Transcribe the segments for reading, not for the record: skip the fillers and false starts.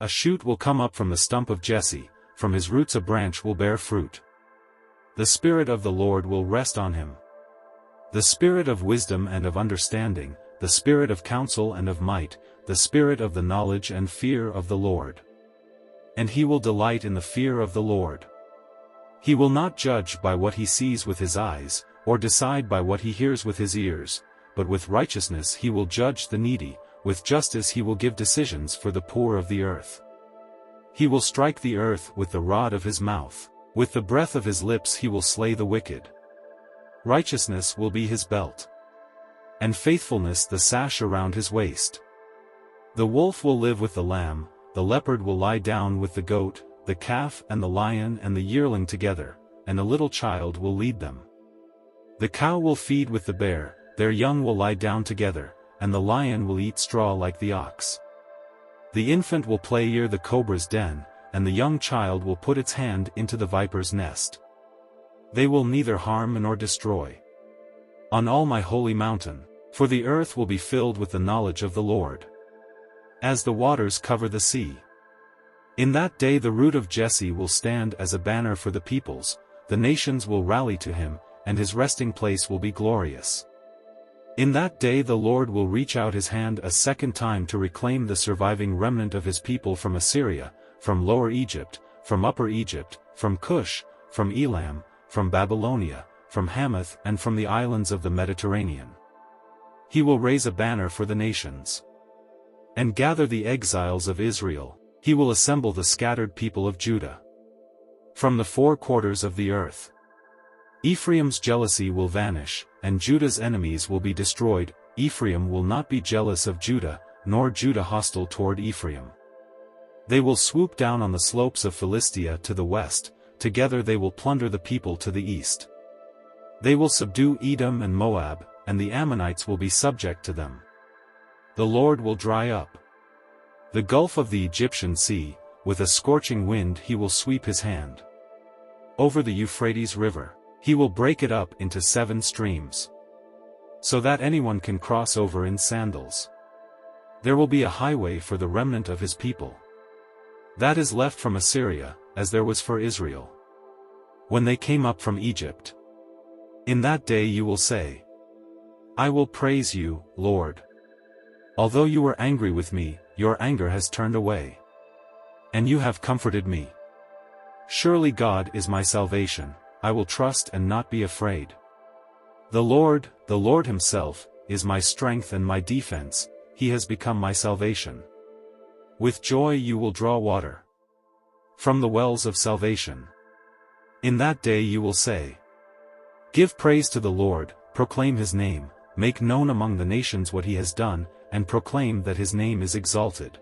A shoot will come up from the stump of Jesse, from his roots a branch will bear fruit. The Spirit of the Lord will rest on him. The Spirit of wisdom and of understanding, the Spirit of counsel and of might, the Spirit of the knowledge and fear of the Lord. And he will delight in the fear of the Lord. He will not judge by what he sees with his eyes, or decide by what he hears with his ears, but with righteousness he will judge the needy, with justice he will give decisions for the poor of the earth. He will strike the earth with the rod of his mouth, with the breath of his lips he will slay the wicked. Righteousness will be his belt, and faithfulness the sash around his waist. The wolf will live with the lamb, the leopard will lie down with the goat, the calf and the lion and the yearling together, and a little child will lead them. The cow will feed with the bear, their young will lie down together, and the lion will eat straw like the ox. The infant will play near the cobra's den, and the young child will put its hand into the viper's nest. They will neither harm nor destroy on all my holy mountain, for the earth will be filled with the knowledge of the Lord, as the waters cover the sea. In that day the root of Jesse will stand as a banner for the peoples, the nations will rally to him, and his resting place will be glorious. In that day the Lord will reach out his hand a second time to reclaim the surviving remnant of his people from Assyria, from Lower Egypt, from Upper Egypt, from Cush, from Elam, from Babylonia, from Hamath and from the islands of the Mediterranean. He will raise a banner for the nations, and gather the exiles of Israel. He will assemble the scattered people of Judah from the four quarters of the earth. Ephraim's jealousy will vanish, and Judah's enemies will be destroyed. Ephraim will not be jealous of Judah, nor Judah hostile toward Ephraim. They will swoop down on the slopes of Philistia to the west, together they will plunder the people to the east. They will subdue Edom and Moab, and the Ammonites will be subject to them. The Lord will dry up the gulf of the Egyptian sea, with a scorching wind he will sweep his hand over the Euphrates River. He will break it up into 7 streams, so that anyone can cross over in sandals. There will be a highway for the remnant of his people that is left from Assyria, as there was for Israel when they came up from Egypt. In that day you will say, I will praise you, Lord. Although you were angry with me, your anger has turned away, and you have comforted me. Surely God is my salvation. I will trust and not be afraid. The Lord himself, is my strength and my defense, he has become my salvation. With joy you will draw water from the wells of salvation. In that day you will say, give praise to the Lord, proclaim his name, make known among the nations what he has done, and proclaim that his name is exalted.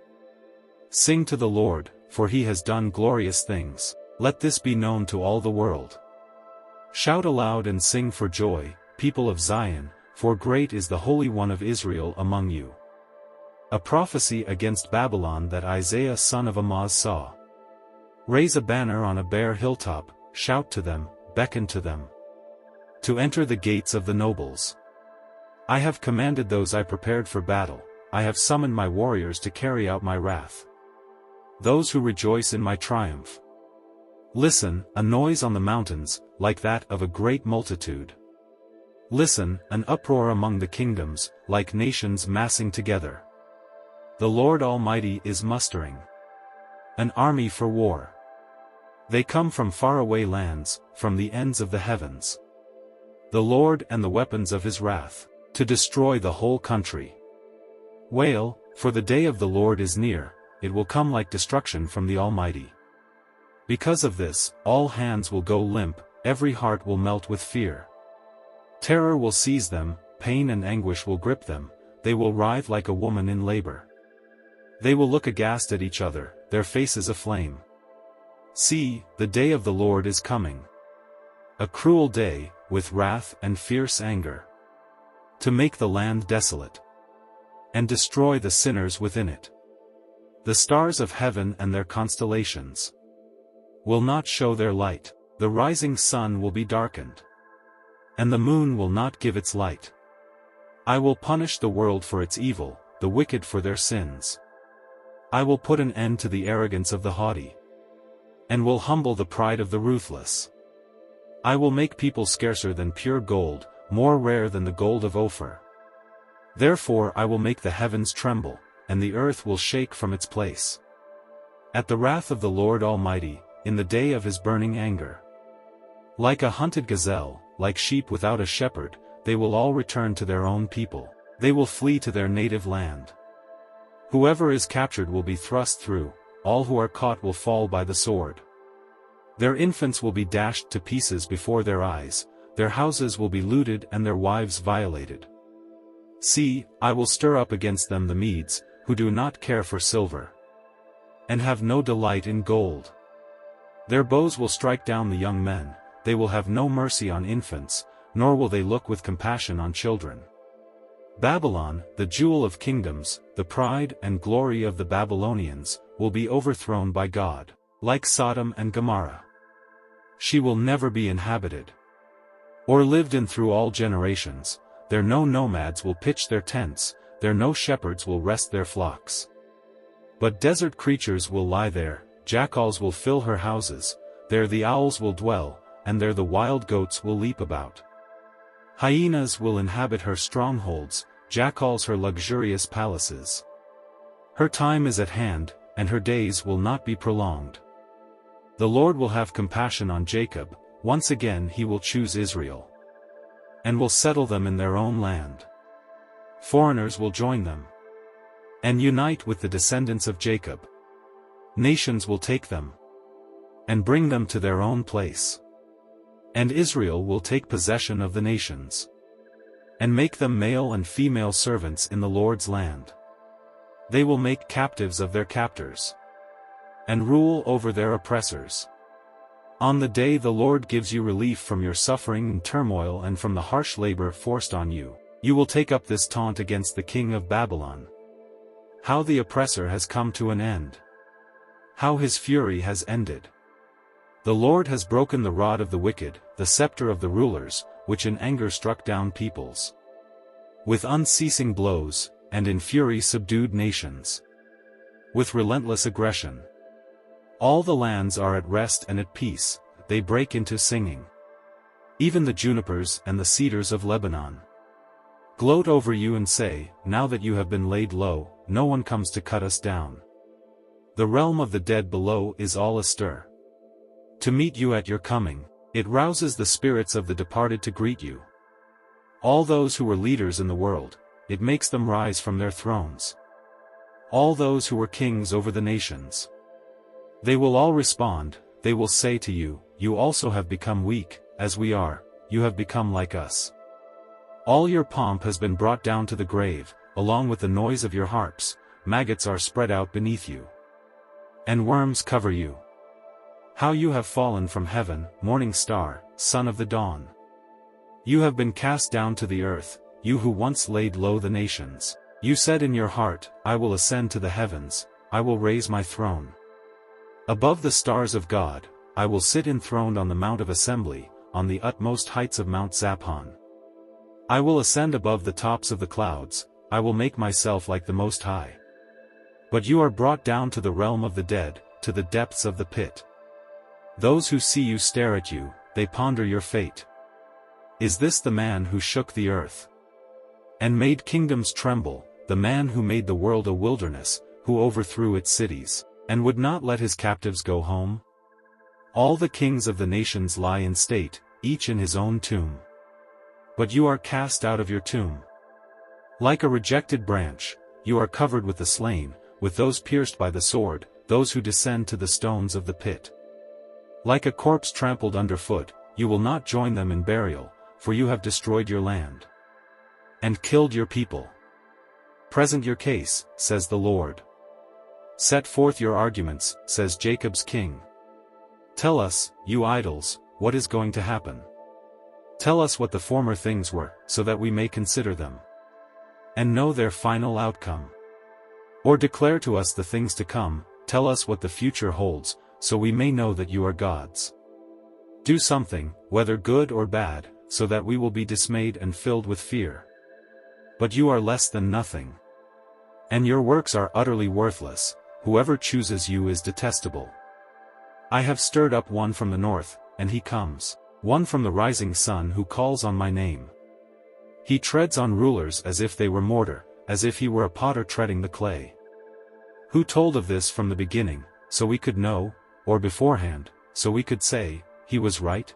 Sing to the Lord, for he has done glorious things. Let this be known to all the world. Shout aloud and sing for joy, people of Zion, for great is the Holy One of Israel among you. A prophecy against Babylon that Isaiah son of Amoz saw. Raise a banner on a bare hilltop, shout to them, beckon to them to enter the gates of the nobles. I have commanded those I prepared for battle, I have summoned my warriors to carry out my wrath, those who rejoice in my triumph. Listen, a noise on the mountains, like that of a great multitude. Listen, an uproar among the kingdoms, like nations massing together. The Lord Almighty is mustering an army for war. They come from faraway lands, from the ends of the heavens. The Lord and the weapons of his wrath, to destroy the whole country. Wail, for the day of the Lord is near, it will come like destruction from the Almighty. Because of this, all hands will go limp, every heart will melt with fear. Terror will seize them, pain and anguish will grip them, they will writhe like a woman in labor. They will look aghast at each other, their faces aflame. See, the day of the Lord is coming. A cruel day, with wrath and fierce anger, to make the land desolate, and destroy the sinners within it. The stars of heaven and their constellations will not show their light, the rising sun will be darkened, and the moon will not give its light. I will punish the world for its evil, the wicked for their sins. I will put an end to the arrogance of the haughty, and will humble the pride of the ruthless. I will make people scarcer than pure gold, more rare than the gold of Ophir. Therefore I will make the heavens tremble, and the earth will shake from its place. At the wrath of the Lord Almighty, in the day of his burning anger. Like a hunted gazelle, like sheep without a shepherd, they will all return to their own people. They will flee to their native land. Whoever is captured will be thrust through, all who are caught will fall by the sword. Their infants will be dashed to pieces before their eyes, their houses will be looted and their wives violated. See, I will stir up against them the Medes, who do not care for silver, and have no delight in gold. Their bows will strike down the young men, they will have no mercy on infants, nor will they look with compassion on children. Babylon, the jewel of kingdoms, the pride and glory of the Babylonians, will be overthrown by God, like Sodom and Gomorrah. She will never be inhabited, or lived in through all generations. There no nomads will pitch their tents, there no shepherds will rest their flocks. But desert creatures will lie there, jackals will fill her houses, there the owls will dwell, and there the wild goats will leap about. Hyenas will inhabit her strongholds, jackals her luxurious palaces. Her time is at hand, and her days will not be prolonged. The Lord will have compassion on Jacob, once again he will choose Israel, and will settle them in their own land. Foreigners will join them, and unite with the descendants of Jacob. Nations will take them, and bring them to their own place. And Israel will take possession of the nations, and make them male and female servants in the Lord's land. They will make captives of their captors, and rule over their oppressors. On the day the Lord gives you relief from your suffering and turmoil and from the harsh labor forced on you, you will take up this taunt against the king of Babylon. How the oppressor has come to an end. How his fury has ended. The Lord has broken the rod of the wicked, the scepter of the rulers, which in anger struck down peoples. With unceasing blows, and in fury subdued nations. With relentless aggression. All the lands are at rest and at peace, they break into singing. Even the junipers and the cedars of Lebanon gloat over you and say, now that you have been laid low, no one comes to cut us down. The realm of the dead below is all astir to meet you at your coming. It rouses the spirits of the departed to greet you. All those who were leaders in the world, it makes them rise from their thrones. All those who were kings over the nations. They will all respond, they will say to you, you also have become weak, as we are, you have become like us. All your pomp has been brought down to the grave, along with the noise of your harps, maggots are spread out beneath you, and worms cover you. How you have fallen from heaven, morning star, son of the dawn. You have been cast down to the earth, you who once laid low the nations. You said in your heart, I will ascend to the heavens, I will raise my throne above the stars of God, I will sit enthroned on the mount of assembly, on the utmost heights of Mount Zaphon. I will ascend above the tops of the clouds, I will make myself like the Most High. But you are brought down to the realm of the dead, to the depths of the pit. Those who see you stare at you, they ponder your fate. Is this the man who shook the earth and made kingdoms tremble, the man who made the world a wilderness, who overthrew its cities, and would not let his captives go home? All the kings of the nations lie in state, each in his own tomb. But you are cast out of your tomb. Like a rejected branch, you are covered with the slain, with those pierced by the sword, those who descend to the stones of the pit. Like a corpse trampled underfoot, you will not join them in burial, for you have destroyed your land, and killed your people. Present your case, says the Lord. Set forth your arguments, says Jacob's king. Tell us, you idols, what is going to happen. Tell us what the former things were, so that we may consider them, and know their final outcome. Or declare to us the things to come, tell us what the future holds, so we may know that you are gods. Do something, whether good or bad, so that we will be dismayed and filled with fear. But you are less than nothing, and your works are utterly worthless. whoever chooses you is detestable. I have stirred up one from the north, and he comes, one from the rising sun who calls on my name. He treads on rulers as if they were mortar, as if he were a potter treading the clay. Who told of this from the beginning, so we could know, or beforehand, so we could say, he was right?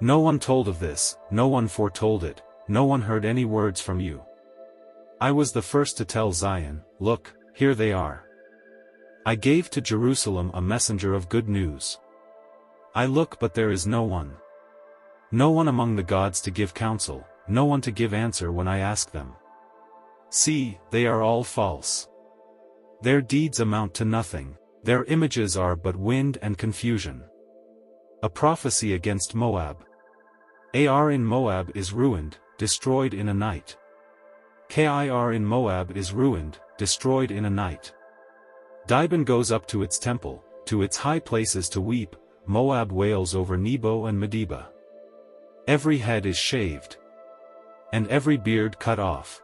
No one told of this, no one foretold it, no one heard any words from you. I was the first to tell Zion, look, here they are. I gave to Jerusalem a messenger of good news. I look but there is no one. No one among the gods to give counsel, no one to give answer when I ask them. See, they are all false. Their deeds amount to nothing, their images are but wind and confusion. A prophecy against Moab. Ar in Moab is ruined, destroyed in a night. Kir in Moab is ruined, destroyed in a night. Dibon goes up to its temple, to its high places to weep, Moab wails over Nebo and Medeba. Every head is shaved, and every beard cut off.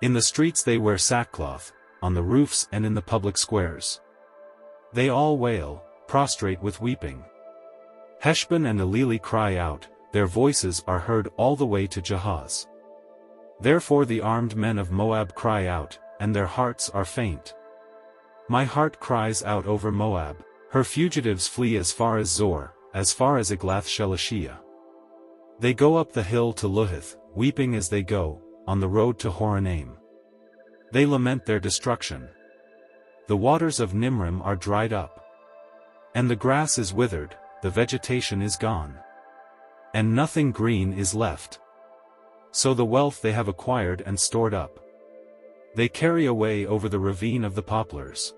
In the streets they wear sackcloth, on the roofs and in the public squares. They all wail, prostrate with weeping. Heshbon and Eleli cry out, their voices are heard all the way to Jahaz. Therefore the armed men of Moab cry out, and their hearts are faint. My heart cries out over Moab, her fugitives flee as far as Zor, as far as Eglath-Shelishiyah. They go up the hill to Luhith, weeping as they go, on the road to Horonaim. They lament their destruction. The waters of Nimrim are dried up. And the grass is withered, the vegetation is gone. And nothing green is left. So the wealth they have acquired and stored up, they carry away over the ravine of the poplars.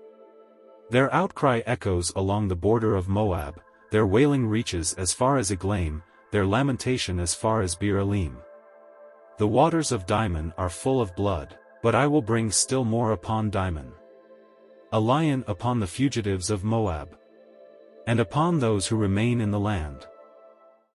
Their outcry echoes along the border of Moab, their wailing reaches as far as Eglaim, their lamentation as far as Beer Elim. The waters of Dimon are full of blood, but I will bring still more upon Dimon. A lion upon the fugitives of Moab, and upon those who remain in the land.